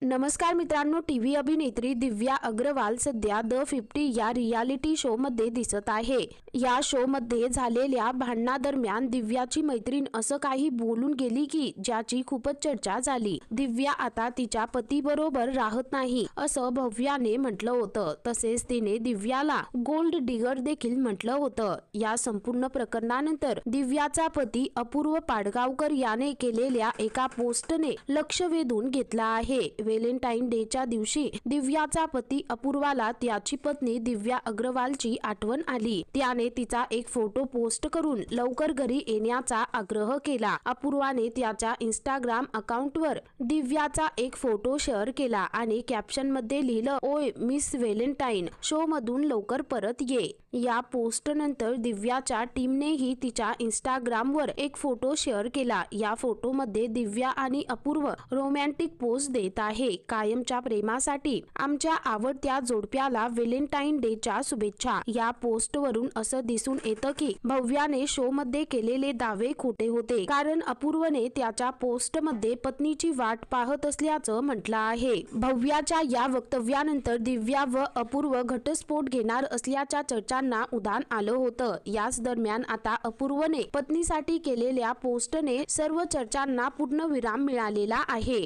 नमस्कार मित्रांनो, टीव्ही अभिनेत्री दिव्या अग्रवाल सध्या द 50 या रियालिटी शो मध्ये दिसत आहे। या शो मध्ये झालेल्या भांडणादरम्यान दिव्याची मैत्रीण असं काही बोलून गेली की ज्याची खूपच चर्चा झाली। दिव्या आता तिच्या पती बरोबर राहत नाही असं भव्याने म्हटलं होतं। तसेच तिने दिव्याला गोल्ड डिगर देखील म्हटलं होतं। या संपूर्ण प्रकरणानंतर दिव्याचा पती अपूर्व पाडगावकर याने केलेल्या एका पोस्टने लक्ष वेधून घेतलं आहे। व्हॅलेंटाईन डेच्या दिवशी दिव्याचा पती अपूर्वाला त्याची पत्नी दिव्या अग्रवालची आठवण आली। त्याने तिचा एक फोटो पोस्ट करून लवकर घरी येण्याचा आग्रह केला। अपूर्वाने त्याच्या इंस्टाग्राम अकाउंटवर दिव्याचा एक फोटो शेअर केला आणि कॅप्शन मध्ये लिहिलं, ओय मिस व्हॅलेंटाईन, शो मधून लवकर परत ये। या पोस्ट नंतर दिव्याच्या टीमनेही तिच्या इंस्टाग्रामवर एक फोटो शेअर केला। या फोटो मध्ये दिव्या आणि अपूर्व रोमॅन्टिक पोज देत आहे। कायमच्या प्रेमासाठी आमच्या आवडत्या जोडप्याला व्हॅलेंटाईन डेच्या शुभेच्छा। या पोस्ट वरून असं दिसून येतं की भव्याने शो मध्ये केलेले दावे खोटे होते, कारण अपूर्वने त्याच्या पोस्ट मध्ये पत्नीची वाट पाहत असल्याचं म्हटलं आहे। भव्याच्या या वक्तव्यानंतर दिव्या व अपूर्व घटस्फोट घेणार असल्याच्या चर्चांना उधाण आलं होतं। याच दरम्यान आता अपूर्वने पत्नीसाठी केलेल्या पोस्टने सर्व चर्चांना पूर्ण विराम मिळालेला आहे।